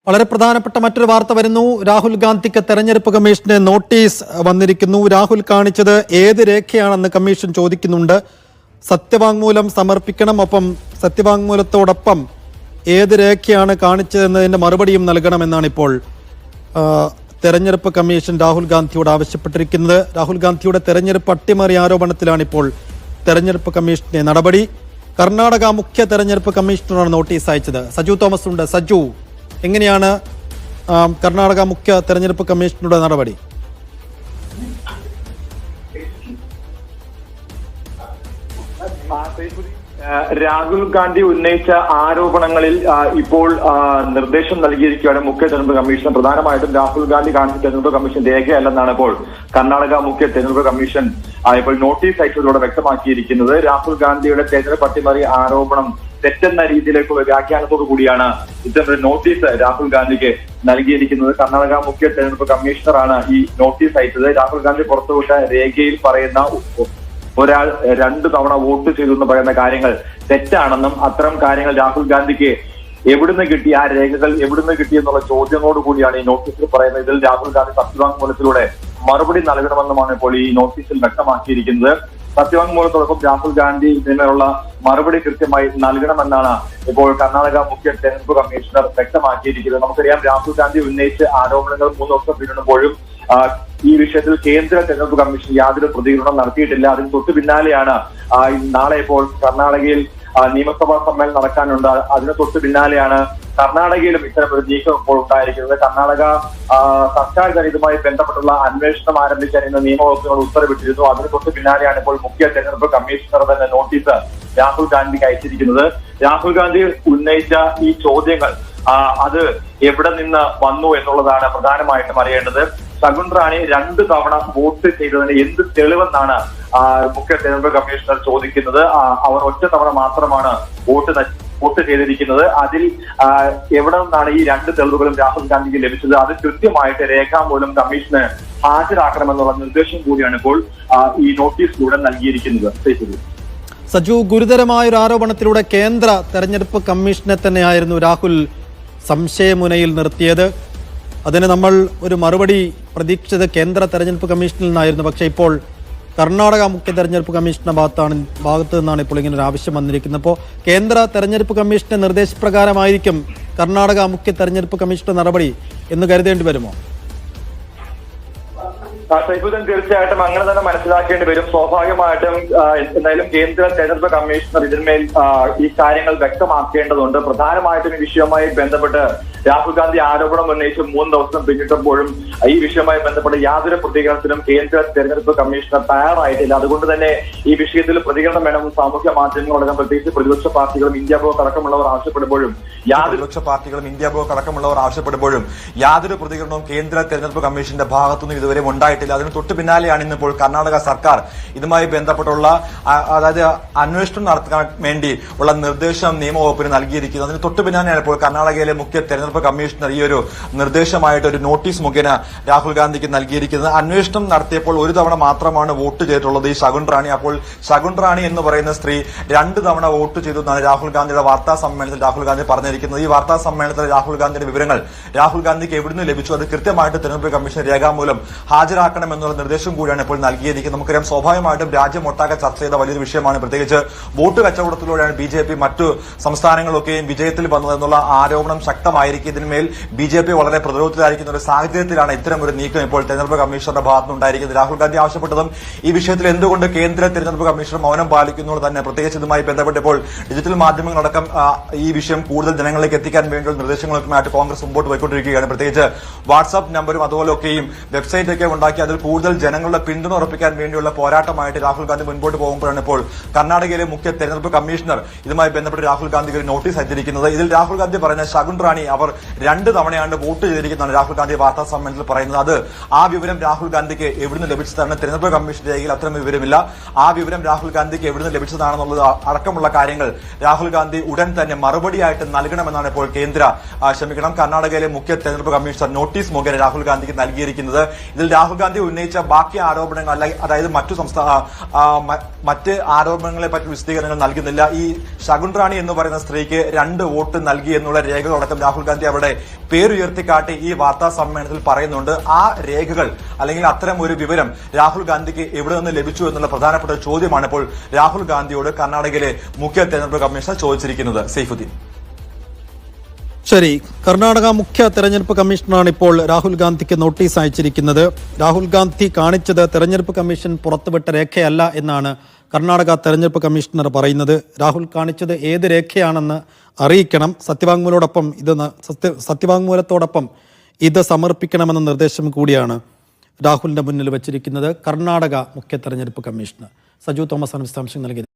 വളരെ പ്രധാനപ്പെട്ട മറ്റൊരു വാർത്ത വരുന്നു. രാഹുൽ ഗാന്ധിക്ക് തെരഞ്ഞെടുപ്പ് കമ്മീഷന്റെ നോട്ടീസ് വന്നിരിക്കുന്നു. രാഹുൽ കാണിച്ചത് ഏത് രേഖയാണെന്ന് കമ്മീഷൻ ചോദിക്കുന്നുണ്ട്. സത്യവാങ്മൂലം സമർപ്പിക്കണം. ഒപ്പം സത്യവാങ്മൂലത്തോടൊപ്പം ഏത് രേഖയാണ് കാണിച്ചതെന്നതിന്റെ മറുപടിയും നൽകണമെന്നാണ് ഇപ്പോൾ തെരഞ്ഞെടുപ്പ് കമ്മീഷൻ രാഹുൽ ഗാന്ധിയോട് ആവശ്യപ്പെട്ടിരിക്കുന്നത്. രാഹുൽ ഗാന്ധിയുടെ തെരഞ്ഞെടുപ്പ് അട്ടിമറി ആരോപണത്തിലാണ് ഇപ്പോൾ തെരഞ്ഞെടുപ്പ് കമ്മീഷന്റെ നടപടി. കർണാടക മുഖ്യ തെരഞ്ഞെടുപ്പ് കമ്മീഷണറാണ് നോട്ടീസ് അയച്ചത്. സജു തോമസ് ഉണ്ട്. സജു, എങ്ങനെയാണ് കർണാടക മുഖ്യ തെരഞ്ഞെടുപ്പ് കമ്മീഷണറുടെ നടപടി? രാഹുൽ ഗാന്ധി ഉന്നയിച്ച ആരോപണങ്ങളിൽ ഇപ്പോൾ നിർദ്ദേശം നൽകിയിരിക്കുകയാണ് മുഖ്യ തെരഞ്ഞെടുപ്പ് കമ്മീഷൻ. പ്രധാനമായിട്ടും രാഹുൽ ഗാന്ധി കാണിച്ച തെരഞ്ഞെടുപ്പ് കമ്മീഷൻ രേഖയല്ലെന്നാണ് ഇപ്പോൾ കർണാടക മുഖ്യ തെരഞ്ഞെടുപ്പ് കമ്മീഷൻ ഇപ്പോൾ നോട്ടീസ് അയച്ചതിലൂടെ വ്യക്തമാക്കിയിരിക്കുന്നത്. രാഹുൽ ഗാന്ധിയുടെ തെരഞ്ഞെടുപ്പ് അട്ടിമറി ആരോപണം തെറ്റെന്ന രീതിയിലേക്കുള്ള വ്യാഖ്യാനത്തോടു കൂടിയാണ് ഇത്തരത്തിലൊരു നോട്ടീസ് രാഹുൽ ഗാന്ധിക്ക് നൽകിയിരിക്കുന്നത്. കർണാടക മുഖ്യ തെരഞ്ഞെടുപ്പ് കമ്മീഷണറാണ് ഈ നോട്ടീസ് അയച്ചത്. രാഹുൽ ഗാന്ധി പുറത്തുവിട്ട രേഖയിൽ പറയുന്ന ഒരാൾ 2 തവണ വോട്ട് ചെയ്തു എന്ന് പറയുന്ന കാര്യങ്ങൾ തെറ്റാണെന്നും അത്തരം കാര്യങ്ങൾ രാഹുൽ ഗാന്ധിക്ക് എവിടുന്ന് കിട്ടി, ആ രേഖകൾ എവിടുന്ന് കിട്ടി എന്നുള്ള ചോദ്യങ്ങളോട് കൂടിയാണ് ഈ നോട്ടീസിൽ പറയുന്നത്. ഇതിൽ രാഹുൽ ഗാന്ധി സത്യവാങ്മൂലത്തിലൂടെ മറുപടി നൽകണമെന്നുമാണ് ഇപ്പോൾ ഈ നോട്ടീസിൽ വ്യക്തമാക്കിയിരിക്കുന്നത്. സത്യവാങ്മൂലത്തോടൊപ്പം രാഹുൽ ഗാന്ധി ഇതിനുള്ള മറുപടി കൃത്യമായി നൽകണമെന്നാണ് ഇപ്പോൾ കർണാടക മുഖ്യ തെരഞ്ഞെടുപ്പ് കമ്മീഷണർ വ്യക്തമാക്കിയിരിക്കുന്നത്. നമുക്കറിയാം, രാഹുൽ ഗാന്ധി ഉന്നയിച്ച ആരോപണങ്ങൾ 3 ദിവസം പിന്നിടുമ്പോഴും ഈ വിഷയത്തിൽ കേന്ദ്ര തെരഞ്ഞെടുപ്പ് കമ്മീഷൻ യാതൊരു പ്രതികരണം നടത്തിയിട്ടില്ല. അതിന് തൊട്ടു പിന്നാലെയാണ് നാളെ ഇപ്പോൾ കർണാടകയിൽ നിയമസഭാ സമ്മേളനം നടക്കാനുണ്ട്. അതിന് തൊട്ടു പിന്നാലെയാണ് കർണാടകയിലും ഇത്തരമൊരു നീക്കം ഇപ്പോൾ ഉണ്ടായിരിക്കുന്നത്. കർണാടക സർക്കാർ തന്നെ ഇതുമായി ബന്ധപ്പെട്ടുള്ള അന്വേഷണം ആരംഭിക്കാൻ ഇന്ന് നിയമവകുപ്പിനോട് ഉത്തരവിട്ടിരുന്നു. അതിന് തൊട്ട് പിന്നാലെയാണ് ഇപ്പോൾ മുഖ്യ തെരഞ്ഞെടുപ്പ് കമ്മീഷണർ തന്നെ നോട്ടീസ് രാഹുൽ ഗാന്ധിക്ക് അയച്ചിരിക്കുന്നത്. രാഹുൽ ഗാന്ധി ഉന്നയിച്ച ഈ ചോദ്യങ്ങൾ അത് എവിടെ നിന്ന് വന്നു എന്നുള്ളതാണ് പ്രധാനമായിട്ടും അറിയേണ്ടത്. ശകുൻ റാണി 2 തവണ വോട്ട് ചെയ്തതിന് എന്ത് തെളിവെന്നാണ് മുഖ്യ തെരഞ്ഞെടുപ്പ് കമ്മീഷണർ ചോദിക്കുന്നത്. അവർ ഒറ്റ തവണ മാത്രമാണ് വോട്ട് ചെയ്തിരിക്കുന്നത്. അതിൽ എവിടെ നിന്നാണ് ഈ 2 തെളിവുകളും രാഹുൽ ഗാന്ധിക്ക് ലഭിച്ചത്? അത് കൃത്യമായിട്ട് രേഖാമൂലം കമ്മീഷന് ഹാജരാക്കണമെന്നുള്ള നിർദ്ദേശം കൂടിയാണ് ഇപ്പോൾ ഈ നോട്ടീസിലൂടെ നൽകിയിരിക്കുന്നത്. സജു, ഗുരുതരമായൊരു ആരോപണത്തിലൂടെ കേന്ദ്ര തെരഞ്ഞെടുപ്പ് കമ്മീഷനെ തന്നെയായിരുന്നു രാഹുൽ സംശയമുനയിൽ നിർത്തിയത്. അതിന് നമ്മൾ ഒരു മറുപടി പ്രതീക്ഷിച്ചത് കേന്ദ്ര തെരഞ്ഞെടുപ്പ് കമ്മീഷനിൽ നിന്നായിരുന്നു. പക്ഷേ ഇപ്പോൾ കർണാടക മുഖ്യ തെരഞ്ഞെടുപ്പ് കമ്മീഷന്റെ ഭാഗത്ത് നിന്നാണ് ഇപ്പോൾ ഇങ്ങനെ ഒരു ആവശ്യം വന്നിരിക്കുന്നത്. അപ്പോൾ കേന്ദ്ര തെരഞ്ഞെടുപ്പ് കമ്മീഷന്റെ നിർദ്ദേശപ്രകാരമായിരിക്കും കർണാടക മുഖ്യ തെരഞ്ഞെടുപ്പ് കമ്മീഷന്റെ നടപടി എന്ന് കരുതേണ്ടി വരുമോ? സൈഫുദ്ദീൻ, തീർച്ചയായിട്ടും അങ്ങനെ തന്നെ മനസ്സിലാക്കേണ്ടി വരും. സ്വാഭാവികമായിട്ടും എന്തായാലും കേന്ദ്ര തെരഞ്ഞെടുപ്പ് കമ്മീഷണർ ഇതിന്മേൽ ഈ കാര്യങ്ങൾ വ്യക്തമാക്കേണ്ടതുണ്ട്. പ്രധാനമായിട്ടും ഈ വിഷയവുമായി ബന്ധപ്പെട്ട് രാഹുൽ ഗാന്ധി ആരോപണം ഉന്നയിച്ച് 3 ദിവസം പിന്നിട്ടപ്പോഴും ഈ വിഷയവുമായി ബന്ധപ്പെട്ട് യാതൊരു പ്രതികരണത്തിനും കേന്ദ്ര തെരഞ്ഞെടുപ്പ് കമ്മീഷണർ തയ്യാറായിട്ടില്ല. അതുകൊണ്ട് തന്നെ ഈ വിഷയത്തിൽ പ്രതികരണം വേണമെന്ന് സാമൂഹ്യ മാധ്യമങ്ങളടക്കം പ്രത്യേകിച്ച് പ്രതിപക്ഷ പാർട്ടികളും ഇന്ത്യ ബ്ലോക്ക് അടക്കമുള്ളവർ ആവശ്യപ്പെടുമ്പോഴും യാതൊരു പ്രതികരണവും കേന്ദ്ര തെരഞ്ഞെടുപ്പ് കമ്മീഷന്റെ ഭാഗത്തുനിന്നും ഇതുവരെ ഉണ്ടായിട്ടില്ല. അതിന് തൊട്ടു പിന്നാലെയാണ് ഇന്നിപ്പോൾ കർണാടക സർക്കാർ ഇതുമായി ബന്ധപ്പെട്ടുള്ള അതായത് അന്വേഷണം നടത്താൻ വേണ്ടി ഉള്ള നിർദ്ദേശം നിയമവകുപ്പിന് നൽകിയിരിക്കുന്നത്. അതിന് തൊട്ടു പിന്നാലെയാണ് ഇപ്പോൾ കർണാടകയിലെ മുഖ്യ തെരഞ്ഞെടുപ്പ് കമ്മീഷണർ ഈ ഒരു നിർദ്ദേശമായിട്ട് ഒരു നോട്ടീസ് മുഖേന രാഹുൽ ഗാന്ധിക്ക് നൽകിയിരിക്കുന്നത്. അന്വേഷണം നടത്തിയപ്പോൾ 1 തവണ മാത്രമാണ് വോട്ട് ചെയ്തിട്ടുള്ളത് ഈ ശകുൻ റാണി. അപ്പോൾ ശകുൻ റാണി എന്ന് പറയുന്ന സ്ത്രീ 2 തവണ വോട്ട് ചെയ്തു എന്നാണ് രാഹുൽ ഗാന്ധിയുടെ വാർത്താ സമ്മേളനത്തിൽ രാഹുൽ ഗാന്ധി പറഞ്ഞിരിക്കുന്നത്. ഈ വാർത്താ സമ്മേളനത്തിൽ രാഹുൽ ഗാന്ധിയുടെ വിവരങ്ങൾ രാഹുൽ ഗാന്ധിക്ക് എവിടുന്ന് ലഭിച്ചു, അത് കൃത്യമായിട്ട് തെരഞ്ഞെടുപ്പ് കമ്മീഷൻ രേഖാമൂലം ഹാജരാക്കണമെന്നുള്ള നിർദ്ദേശം കൂടിയാണ് ഇപ്പോൾ നൽകിയിരിക്കുന്നത്. നമുക്കറിയാം, സ്വാഭാവികമായിട്ടും രാജ്യമൊട്ടാകെ ചർച്ച ചെയ്ത വലിയൊരു വിഷയമാണ്. പ്രത്യേകിച്ച് വോട്ട് കച്ചവടത്തിലൂടെയാണ് BJP മറ്റു സംസ്ഥാനങ്ങളൊക്കെയും വിജയത്തിൽ വന്നതെന്നുള്ള ആരോപണം ശക്തമായിരിക്കും. ഇതിന്മേൽ BJP വളരെ പ്രതിരോധത്തിലായിരിക്കുന്ന ഒരു സാഹചര്യത്തിലാണ് ഇത്തരം ഒരു നീക്കം ഇപ്പോൾ തെരഞ്ഞെടുപ്പ് കമ്മീഷണറുടെ ഭാഗത്തുനിന്നുണ്ടായിരിക്കുന്നത്. രാഹുൽ ഗാന്ധി ആവശ്യപ്പെട്ടതും ഈ വിഷയത്തിൽ എന്തുകൊണ്ട് കേന്ദ്ര തെരഞ്ഞെടുപ്പ് കമ്മീഷണർ മൗനം പാലിക്കുന്നത് തന്നെ. പ്രത്യേകിച്ച് ഇതുമായി ബന്ധപ്പെട്ട് ഇപ്പോൾ ഡിജിറ്റൽ മാധ്യമങ്ങളടക്കം ഈ വിഷയം കൂടുതൽ ജനങ്ങളിലേക്ക് എത്തിക്കാൻ വേണ്ടിയുള്ള നിർദ്ദേശങ്ങളുമായിട്ട് കോൺഗ്രസ് മുമ്പോട്ട് പോയിക്കൊണ്ടിരിക്കുകയാണ്. പ്രത്യേകിച്ച് വാട്സ്ആപ്പ് നമ്പറും അതുപോലെയൊക്കെയും വെബ്സൈറ്റൊക്കെ ഉണ്ടാക്കി അതിൽ കൂടുതൽ ജനങ്ങളുടെ പിന്തുണ ഉറപ്പിക്കാൻ വേണ്ടിയുള്ള പോരാട്ടമായിട്ട് രാഹുൽ ഗാന്ധി മുൻപോട്ട് പോകുമ്പോഴാണ് ഇപ്പോൾ കർണാടകയിലെ മുഖ്യ തെരഞ്ഞെടുപ്പ് കമ്മീഷണർ ഇതുമായി ബന്ധപ്പെട്ട് രാഹുൽ ഗാന്ധിക്ക് ഒരു നോട്ടീസ് അയച്ചിരിക്കുന്നത്. ഇതിൽ രാഹുൽ ഗാന്ധി പറഞ്ഞ ശകുൻ റാണി അവർ 2 തവണയാണ് വോട്ട് ചെയ്തിരിക്കുന്നതാണ് രാഹുൽ ഗാന്ധി വാർത്താ സമ്മേളനത്തിൽ പറയുന്നത്. അത് ആ വിവരം രാഹുൽ ഗാന്ധിക്ക് എവിടുന്ന് ലഭിച്ചതാണ്? തെരഞ്ഞെടുപ്പ് കമ്മീഷൻ രേഖയിൽ അത്തരം വിവരമില്ല. ആ വിവരം രാഹുൽ ഗാന്ധിക്ക് എവിടുന്ന് ലഭിച്ചതാണെന്നുള്ളത് അടക്കമുള്ള കാര്യങ്ങൾ രാഹുൽ ഗാന്ധി ഉടൻ തന്നെ മറുപടിയായിട്ട് നൽകണമെന്നാണ് ഇപ്പോൾ കർണാടകയിലെ മുഖ്യ തെരഞ്ഞെടുപ്പ് കമ്മീഷണർ നോട്ടീസ് മുഖേന രാഹുൽ ഗാന്ധിക്ക് നൽകിയിരിക്കുന്നത്. ഇതിൽ രാഹുൽ ഗാന്ധി ഉന്നയിച്ച ബാക്കി ആരോപണങ്ങൾ അതായത് മറ്റ് ആരോപണങ്ങളെ പറ്റി വിശദീകരണങ്ങൾ നൽകുന്നില്ല. ഈ ശകുൻ റാണി എന്ന് പറയുന്ന സ്ത്രീക്ക് 2 വോട്ട് നൽകി എന്നുള്ള രേഖകളടക്കം രാഹുൽ ഗാന്ധി ഗാന്ധി അവിടെ പേരുയർത്തിക്കാട്ടി ഈ വാർത്താ സമ്മേളനത്തിൽ പറയുന്നുണ്ട്. ആ രേഖകൾ അല്ലെങ്കിൽ അത്തരം ഒരു വിവരം രാഹുൽ ഗാന്ധിക്ക് എവിടെ നിന്ന് ലഭിച്ചു എന്നുള്ള പ്രധാനപ്പെട്ട ചോദ്യമാണ് ഇപ്പോൾ രാഹുൽ ഗാന്ധിയോട് കർണാടകയിലെ മുഖ്യ തെരഞ്ഞെടുപ്പ് കമ്മീഷണർ ചോദിച്ചിരിക്കുന്നത്. സൈഫുദ്ദീൻ. ശരി, കർണാടക മുഖ്യ തെരഞ്ഞെടുപ്പ് കമ്മീഷണറാണ് ഇപ്പോൾ രാഹുൽ ഗാന്ധിക്ക് നോട്ടീസ് അയച്ചിരിക്കുന്നത്. രാഹുൽ ഗാന്ധി കാണിച്ചത് തെരഞ്ഞെടുപ്പ് കമ്മീഷൻ പുറത്തുവിട്ട രേഖയല്ല എന്നാണ് കർണാടക തെരഞ്ഞെടുപ്പ് കമ്മീഷണർ പറയുന്നത്. രാഹുൽ കാണിച്ചത് ഏത് രേഖയാണെന്ന് അറിയിക്കണം, സത്യവാങ്മൂലത്തോടൊപ്പം ഇത് സമർപ്പിക്കണമെന്ന നിർദ്ദേശം കൂടിയാണ് രാഹുലിന്റെ മുന്നിൽ വച്ചിരിക്കുന്നത് കർണാടക മുഖ്യ തെരഞ്ഞെടുപ്പ് കമ്മീഷണർ. സജു തോമസ് ആണ് വിശദാംശം നൽകിയത്.